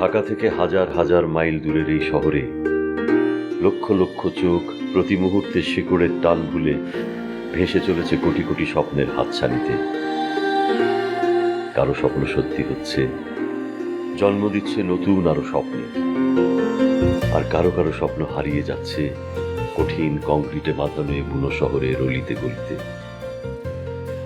ঢাকা থেকে হাজার হাজার মাইল দূরের এই শহরে লক্ষ লক্ষ চোখ প্রতি মুহূর্তে শিকড়ের টান ভুলে ভেসে চলেছে কোটি কোটি স্বপ্নের হাতছানিতে। কারো স্বপ্ন সত্যি হচ্ছে, জন্ম দিচ্ছে নতুন আরো স্বপ্নে, আর কারো কারো স্বপ্ন হারিয়ে যাচ্ছে কঠিন কংক্রিটে বাঁধানো বুনো শহরের অলিতে গলিতে।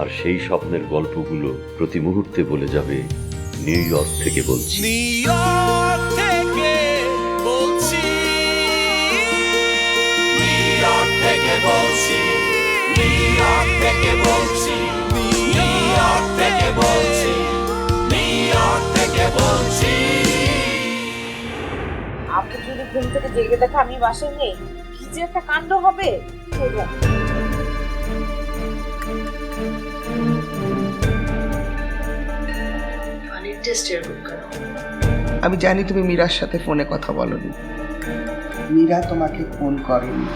আর সেই স্বপ্নের গল্পগুলো প্রতি মুহূর্তে বলে যাবে নিউ ইয়র্ক থেকে বলছি, নিউইয়র্ক থেকে বলছি, নিউইয়র্ক থেকে বলছি, নিউইয়র্ক থেকে বলছি, নিউইয়র্ক থেকে বলছি, নিউইয়র্ক থেকে বলছি। আপনি যদি ঘুম থেকে জেগে দেখে আমি বাসায় নেই, কি যে একটা কাণ্ড হবে। আমি জানি তুমি মীরার সাথে ফোনে কথা বলনি। মীরা তোমাকে ফোন করেনি।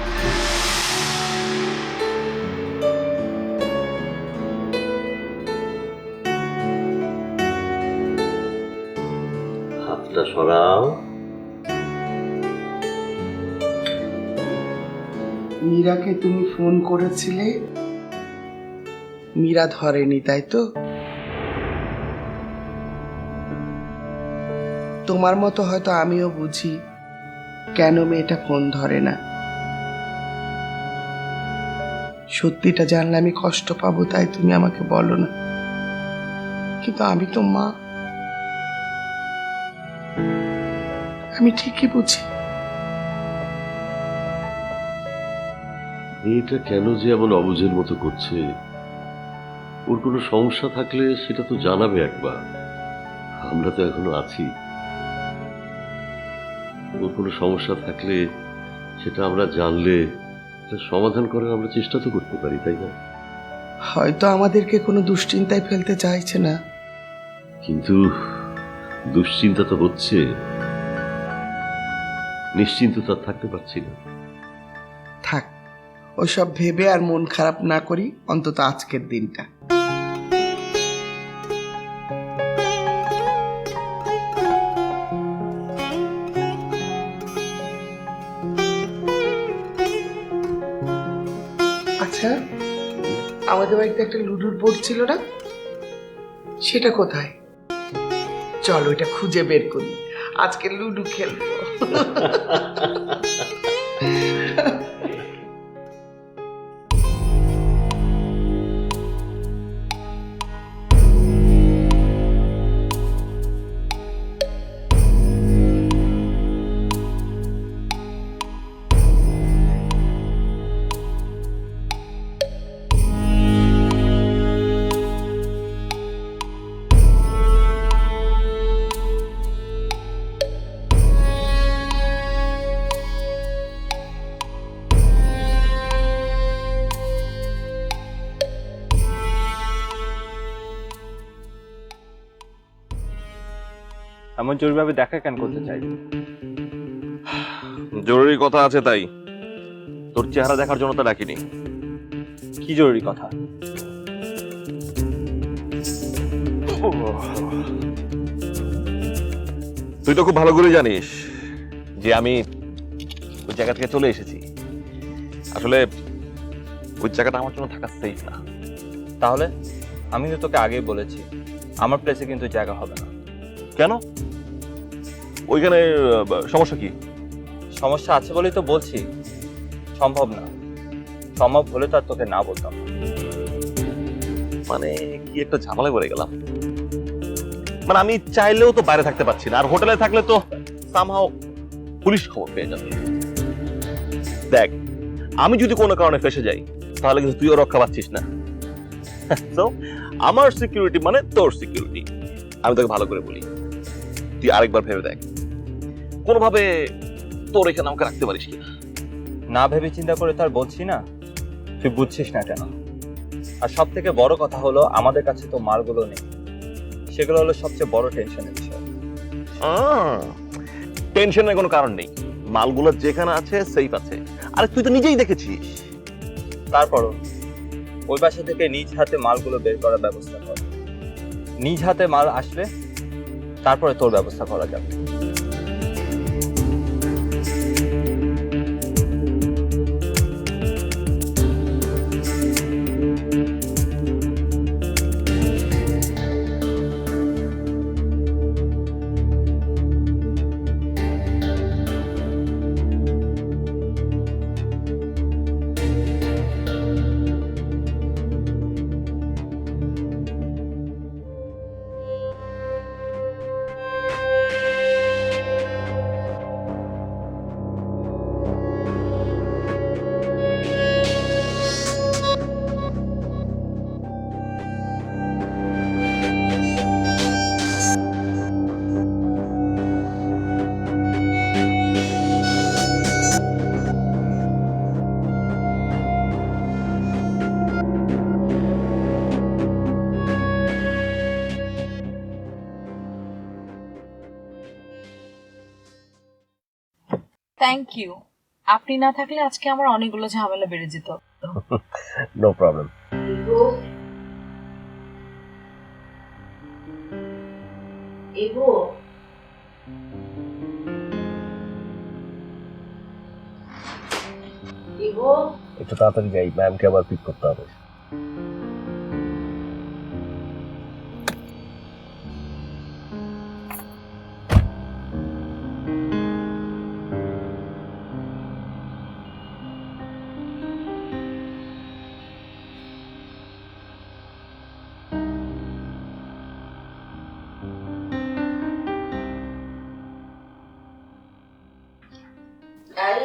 হাতটা সরাও। মীরাকে তুমি ফোন করেছিলে, মীরা ধরেনি, তাই তো? তোমার মতো হয়তো আমিও বুঝি কেন মেয়েটা ফোন ধরে না। সত্যিটা জানলে আমি কষ্ট পাবো, তাই তুমি আমাকে বলো না। কিন্তু আমি তো মা, আমি ঠিকই বুঝি। মেয়েটা কেন যে এমন অবুঝের মতো করছে? ওর কোনো সমস্যা থাকলে সেটা তো জানাবে একবার। আমরা তো এখনো আছি। ওর কোনো সমস্যা থাকলে সেটা আমরা জানলে সমাধান করার আমরা চেষ্টা তো করতে পারি, তাই না? হয়তো আমাদেরকে কোনো দুশ্চিন্তায় ফেলতে চাইছে না, কিন্তু দুশ্চিন্তা তো হচ্ছে, নিশ্চিন্ত তো আর থাকতে পারছি না। থাক, ওসব ভেবে আর মন খারাপ না করি, অন্তত আজকের দিনটা। আচ্ছা, আমাদের বাড়িতে একটা লুডুর বোর্ড ছিল না, সেটা কোথায়? চলো এটা খুঁজে বের করি, আজকে লুডু খেলবো। এমন জরুরিভাবে দেখা কেন করতে চাই? জরুরি কথা আছে, তাই তোর চেহারা দেখার জন্য তো ডাকিনি। কি জরুরি কথা? তুই তো খুব ভালো করে জানিস যে আমি ওই জায়গা থেকে চলে এসেছি। আসলে ওই জায়গাটা আমার জন্য থাকা সেফ না। তাহলে আমি তো তোকে আগেই বলেছি আমার প্লেসে কিন্তু জায়গা হবে না। কেন? ওইখানে সমস্যা কি? সমস্যা আছে বলেই তো বলছি সম্ভব না। সম্ভব হলে তো আর তোকে না বলতাম না। মানে কি একটা ঝামেলা করে গেলাম। মানে আমি চাইলেও তো বাইরে থাকতে পারছি না, আর হোটেলে থাকলে তো সামহাও পুলিশ খবর পেয়ে যাবে। দেখ, আমি যদি কোনো কারণে ফেসে যাই তাহলে কিন্তু তুইও রক্ষা পাচ্ছিস না। তো আমার সিকিউরিটি মানে তোর সিকিউরিটি। আমি তোকে ভালো করে বলি, তুই আরেকবার ভেবে দেখ কোনোভাবে তোর এখানে আমাকে রাখতে পারিস কিনা। না ভেবে চিন্তা করে তো আর বলছি না, তুই বুঝছিস না কেন? আর সব থেকে বড় কথা হলো আমাদের কাছে তো মালগুলো নেই, সেগুলো হলো সবচেয়ে বড় টেনশনের বিষয়। টেনশনের কোনো কারণ নেই, মালগুলো যেখানে আছে সেফ আছে। আরে তুই তো নিজেই দেখেছিস। তারপরও ওই বাসা থেকে নিজ হাতে মালগুলো বের করার ব্যবস্থা কর। নিজ হাতে মাল আসলে তারপরে তোর ব্যবস্থা করা যাবে। Thank you. আপনি না থাকলে আজকে আমার অনেকগুলো ঝামেলা বেড়ে যেত। No problem. এগো এগো একটু তাড়াতাড়ি যাই, ম্যামকে আবার পিক করতে হবে।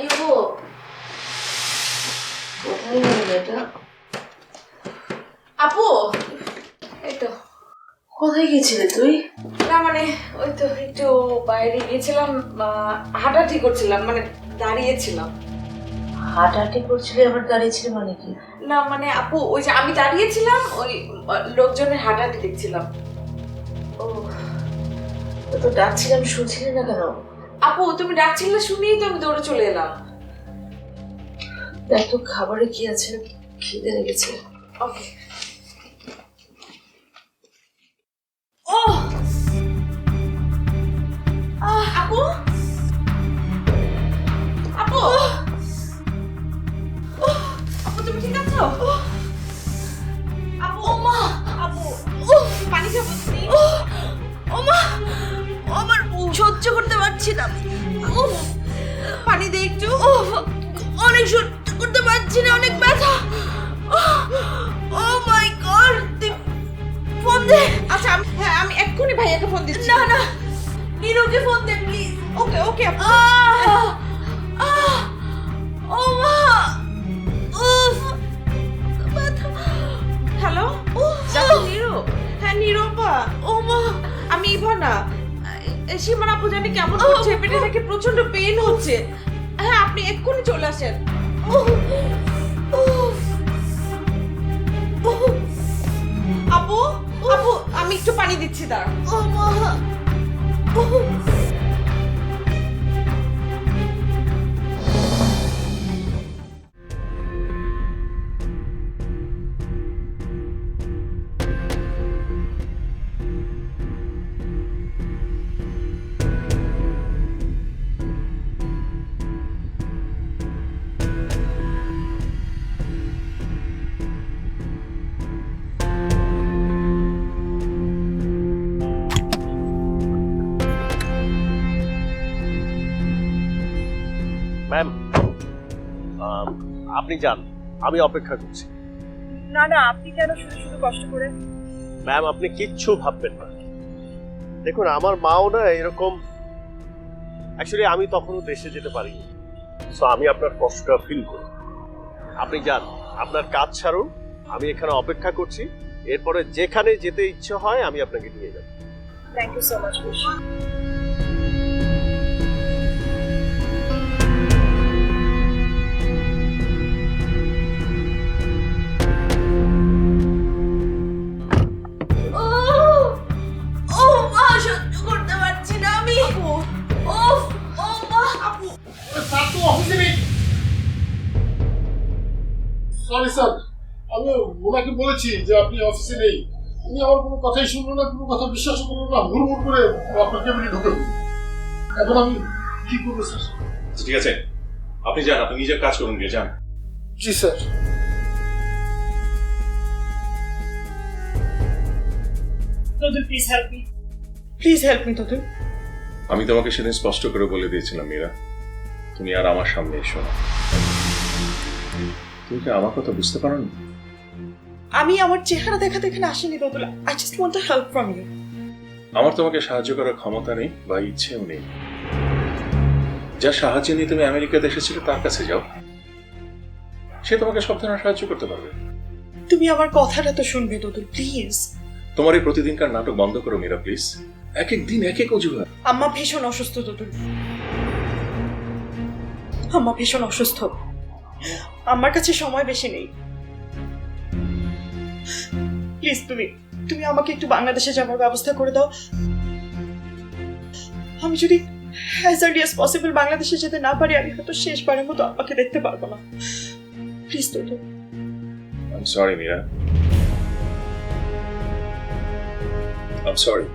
এগো কোথায় গেল এটা? আপু, এই তো। কোথায় গেছিলে তুই? না মানে ওই তো একটু বাইরে গিয়েছিলাম, হাঁটাহাঁটি করছিলাম, মানে দাঁড়িয়েছিলাম। হাঁটাহাঁটি করছিলি আবার দাঁড়িয়েছিলি মানে কি? না মানে আপু, ওই যে আমি দাঁড়িয়েছিলাম, ওই লোকজনের হাঁটাহাঁটি দেখছিলাম। ও তো ডাকছিলাম, শুনছিলি না কেন? আপু তুমি ডাকছিলে শুনেই তো আমি দৌড়ে চলে এলাম। দেখ তো খাবারে কি আছে, খিদে লেগেছে। ওকে। আপু, আপু, আপু তুমি ঠিক আছো? আপু, ওমা, আপু, পানি খাবো তুমি? ওমা, আমার সহ্য করতে পারছি না। পানি দে একটু। অনেক সহ্য করতে পারছি না, অনেক ব্যথা। ও মাই গড, ফোন দে। আচ্ছা হ্যাঁ, আমি এক্ষুনি ভাইয়াকে ফোন দিচ্ছি। না না, নীরুকে ফোন দে প্লিজ। ওকে ওকে। ও মা, হ্যালো, নীরু? হ্যাঁ নীরু আপা। ও মা, আমি ইভানা। সীমানা আপু জানি কেমন হচ্ছে, পেটে নাকি প্রচন্ড পেইন হচ্ছে। হ্যাঁ আপনি এক্ষুনি চলে আসেন। আপু, আপু আমি একটু পানি দিচ্ছি, দাঁড়া। ও মা, ম্যাম আপনি যান, আমি অপেক্ষা করছি। না না, আপনি কেন শুধু শুধু কষ্ট করে? ম্যাম আপনি কিচ্ছু ভাববেন না। দেখুন আমার মাও না এরকম, অ্যাকচুয়ালি আমি তখনও দেশে যেতে পারিনি, সো আমি আপনার কষ্টটা ফিল করি। আপনি যান, আপনার কাজ ছাড়ুন, আমি এখানে অপেক্ষা করছি। এরপরে যেখানে যেতে ইচ্ছে হয় আমি আপনাকে নিয়ে যাব। Thank you so much. Sorry sir, আমি ওনাকে বলেছি যে আপনি অফিসে নেই। উনি আমার কোনো কথাই শুনলো না, কোনো কথা বিশ্বাস করলো না, হুড়মুড় করে আপনার কেবিনে ঢুকে পড়ল। এখন আমি কি করবো স্যার? ঠিক আছে, আপনি যান, আপনি নিজের কাজ করুন গিয়ে, যান। জি স্যার। প্লিজ হেল্প মি তোদের। আমি তোমাকে সেদিন স্পষ্ট করে বলে দিয়েছিলাম মীরা, তুমি আর আমার সামনে এসো না। তুমি কি আমার কথা বুঝতে পারো না? আমি আমার চেহারা দেখাতে এখানে আসিনি তোদের। I just want to help from you. আমার তোমাকে সাহায্য করার ক্ষমতা নেই বা ইচ্ছেও নেই। যা সাহায্য নিয়ে তুমি আমেরিকাতে এসেছিলে তার কাছে যাও, সে তোমাকে সব ধরনের সাহায্য করতে পারবে। তুমি আমার কথাটা তো শুনবে তোদের, প্লিজ। তোমার এই প্রতিদিনকার নাটক বন্ধ করো মীরা, প্লিজ। এক এক দিন এক এক অজুহাত। আম্মা ভীষণ অসুস্থ তোদের, আম্মা ভীষণ অসুস্থ। আমার কাছে সময় বেশি নেই। প্লিজ তুমি আমাকে একটু বাংলাদেশে যাওয়ার ব্যবস্থা করে দাও। আমি যদি অ্যাজ আর্লি অ্যাজ পসিবল বাংলাদেশে যেতে না পারি আমি হয়তো শেষবারের মতো আপাকে দেখতে পারবো না। Please Dudul. I'm sorry, Mira. I'm sorry.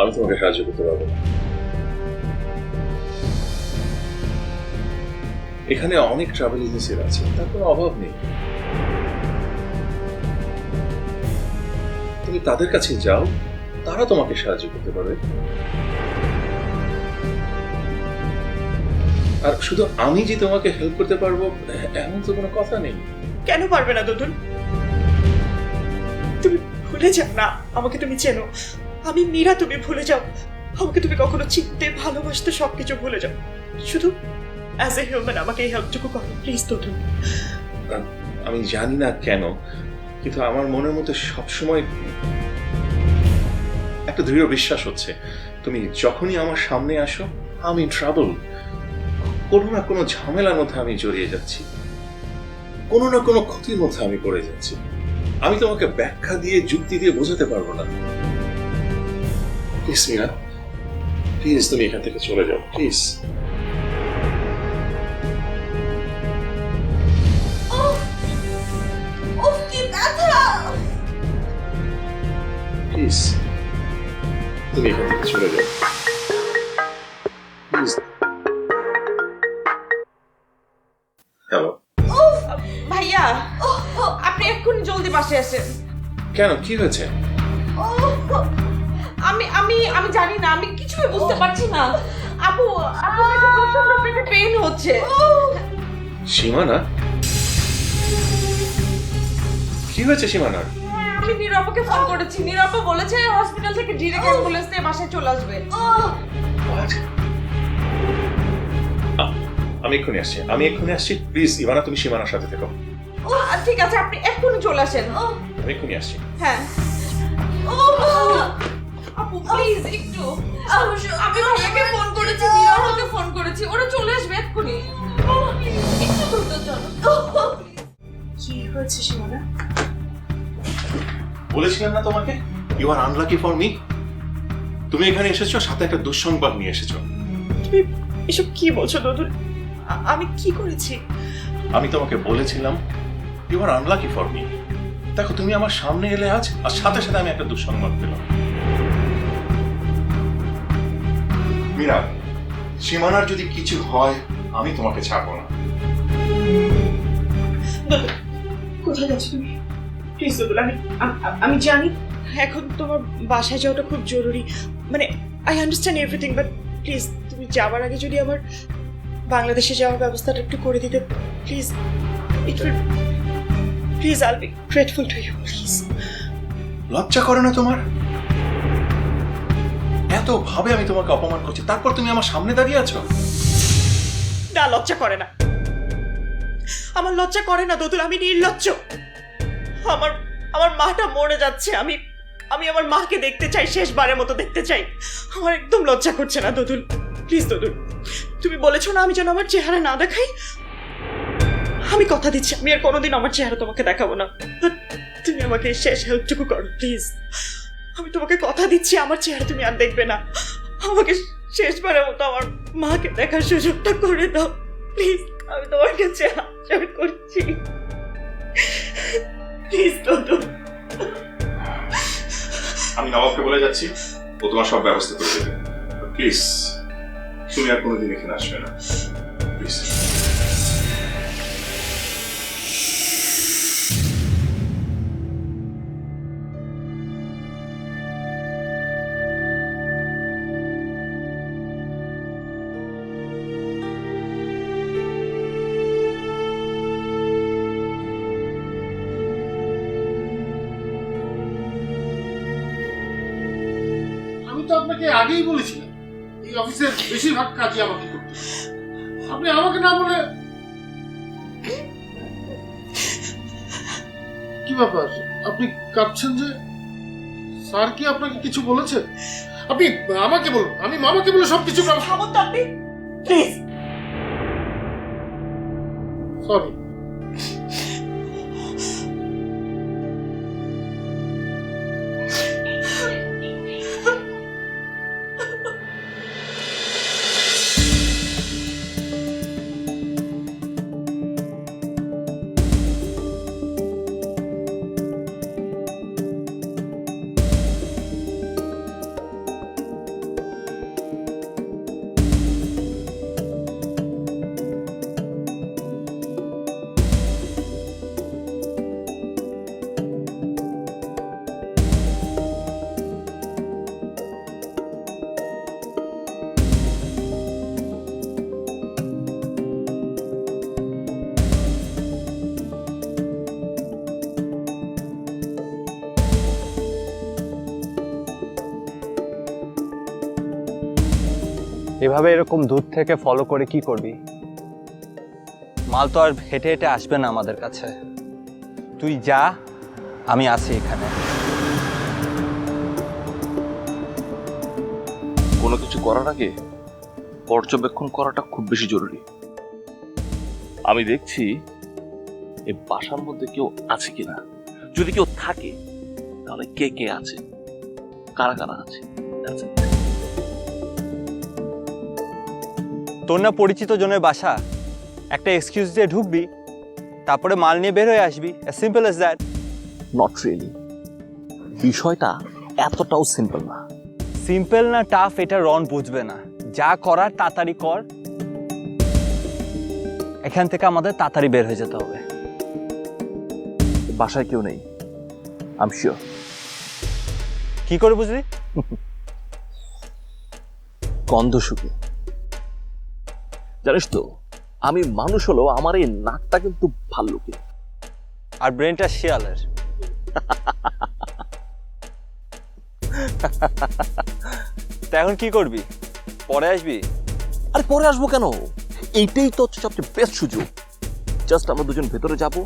আমি তোমাকে সাহায্য করতে পারবো না। এখানে অনেক ট্রাভেল এজেন্সির আছে, তার কোনো অভাব নেই। তুমি তাদের কাছে যাও, তারা তোমাকে সাহায্য করতে পারবে। আর শুধু আমি যে তোমাকে হেল্প করতে পারবো এমন তো কোনো কথা নেই। কেন পারবে না দুদুল? তুমি ভুলে যাও না আমাকে, তুমি চেনো আমি মীরা, তুমি ভুলে যাও আমাকে, তুমি কখনো চিনতে ভালোবাসতে সবকিছু ভুলে যাও, শুধু অ্যাজ এ হিউম্যান আমাকে এই হেল্পটুকু করো প্লিজ দুদুল। আমি জানি না কেন, কিন্তু আমার মনের মধ্যে সবসময় একটা দৃঢ় বিশ্বাস হচ্ছে তুমি যখনই আমার সামনে আসো আমি ট্রাবল, কোনো না কোনো ঝামেলার মধ্যে আমি জড়িয়ে যাচ্ছি, কোনো না কোনো ক্ষতির মধ্যে আমি পড়ে যাচ্ছি। আমি তোমাকে ব্যাখ্যা দিয়ে যুক্তি দিয়ে বোঝাতে পারবো না। প্লিজ মীরা, প্লিজ তুমি এখান থেকে চলে যাও প্লিজ। প্লিজ তুমি এখান থেকে চলে যাও প্লিজ। হ্যালো ভাইয়া আপনি এক্ষুনি জলদি বাসে আসেন। কেন, কি হয়েছে? আমি আমি আমি জানি না, আমি কিছুই বুঝতে পারছি না। আপু আপু একটু প্রচন্ড পেটে পেইন হচ্ছে। সীমানা, কি হয়েছে সীমানার? আমি নীরবাকে ফোন করেছি, নীরবা বলেছে হসপিটাল থেকে ডিরেক্ট অ্যাম্বুলেন্স নিয়ে বাসায় চলে আসবে। আমি এক্ষুনি আসছি প্লিজ ইভানা, তুমি সীমানার সাথে থেকো। ঠিক আছে, আপনি এক্ষুনি চলে আসেন। আমি এক্ষুনি আসছি। হ্যাঁ আপু প্লিজ একটু, আমি ভাইয়াকে ফোন করেছি, নীরবাকে ফোন করেছি, ওরা চলে আসবে এক্ষুনি। একটু দ্রুত চলো। কি হয়েছে সীমানা? বলেছিলাম না তোমাকে you are unlucky for me. তুমি এখানে এসেছো, সাথে একটা দুঃসংবাদ নিয়ে এসেছো। তুমি এসব কি বলছো দুদুল? আমি কি করেছি? আমি তোমাকে বলেছিলাম you are unlucky for me. দেখো তুমি আমার সামনে এলে আজ, আর সাথে সাথে আমি একটা দুঃসংবাদ পেলাম। মীরা, সীমানার যদি কিছু হয় আমি তোমাকে ছাড়বো না। কোথায় যাচ্ছ তুমি? প্লিজ দুদুল, আমি জানি এখন তোমার বাসায় যাওয়াটা খুব জরুরি, মানে I understand everything, but please তুমি যাওয়ার আগে যদি আমার বাংলাদেশে যাওয়ার ব্যবস্থাটা একটু করে দিতে please, it will, please I'll be grateful to you please. লজ্জা করে না তোমার? এত ভাবে আমি তোমাকে অপমান করছি, তারপর তুমি আমার সামনে দাঁড়িয়ে আছো। না লজ্জা করে না, আমার লজ্জা করে না দুদুল, আমি নির্লজ্জ। আমার আমার মাটা মরে যাচ্ছে, আমি আমি আমার মাকে দেখতে চাই, শেষবারের মতো দেখতে চাই। আমার একদম লজ্জা করছে না দুদুল, প্লিজ দুদুল। তুমি বলেছো না আমি যেন আমার চেহারা না দেখাই, আমি কথা দিচ্ছি আমি আর কোনোদিন আমার চেহারা তোমাকে দেখাবো না। তুমি আমাকে শেষ হেল্পটুকু করো প্লিজ, আমি তোমাকে কথা দিচ্ছি আমার চেহারা তুমি আর দেখবে না। আমাকে শেষবারের মতো আমার মাকে দেখার সুযোগটা করে দাও প্লিজ, আমি তোমার কাছে আশা করছি প্লিজ দুদুল। আমি নবাবকে বলে যাচ্ছি, ও তোমার সব ব্যবস্থা করে দেবে। প্লিজ তুমি আর কোনোদিন এখানে আসবে না প্লিজ। আমি তো আপনাকে আগেই বলেছিলাম এই অফিসের বেশিরভাগ কাজই আমাকে করতে হবে। আপনি আমাকে না বলে কি ব্যাপার, আপনি কাঁদছেন যে? স্যার কি আপনাকে কিছু বলেছে? আপনি আমাকে বলুন, আমি মামাকে বলে সবকিছু ব্যবস্থা। থামুন তো আপনি প্লিজ। সরি। এভাবে এরকম দূর থেকে ফলো করে কি করবি? মাল তো আর হেঁটে হেঁটে আসবে না আমাদের কাছে। তুই যা, আমি আছি এখানে। কোনো কিছু করার আগে পর্যবেক্ষণ করাটা খুব বেশি জরুরি। আমি দেখছি এই বাসার মধ্যে কেউ আছে কিনা। যদি কেউ থাকে তাহলে কে কে আছে, কারা কারা আছে। That's it. তোর না পরিচিত জনের বাসা, একটা এক্সকিউজ দিয়ে ঢুকবি, তারপরে মাল নিয়ে বের হয়ে আসবি। as simple as that. Not really, বিষয়টা এতটাও সিম্পল না। সিম্পল না টাফ এটা রন বুঝবে না। যা করার তাড়াতাড়ি কর, এখান থেকে আমাদের তাড়াতাড়ি বের হয়ে যেতে হবে। বাসায় কেউ নেই, আই এম শিওর। কি করে বুঝলি? গন্ধ শুকে। জানিস তো, আমি মানুষ হলো আমার এই নাকটা কিন্তু ভাল্লুকে। আর ব্রেনটা শিয়ালের। তা এখন কি করবি? পরে আসবি? আরে পরে আসবো কেন, এইটাই তো হচ্ছে সবচেয়ে বেস্ট সুযোগ। জাস্ট আমরা দুজন ভেতরে যাব,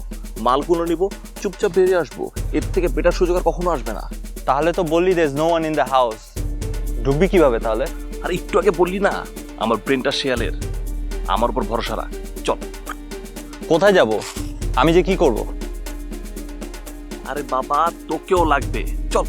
মালগুলো নিব, চুপচাপ বেরিয়ে আসবো। এর থেকে বেটার সুযোগ আর কখনো আসবে না। তাহলে তো বললি there is no one in the house. ঢুকবি কিভাবে তাহলে? আর একটু আগে বললি না আমার ব্রেনটা শেয়ালের, আমার উপর ভরসা রাখ। চল। কোথায় যাব? আমি যে কি করব? আরে বাবা, তোকেও লাগবে, চল।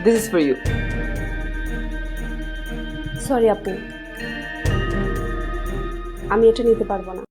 This is for you. Sorry আপু, আমি এটা নিতে পারবো না।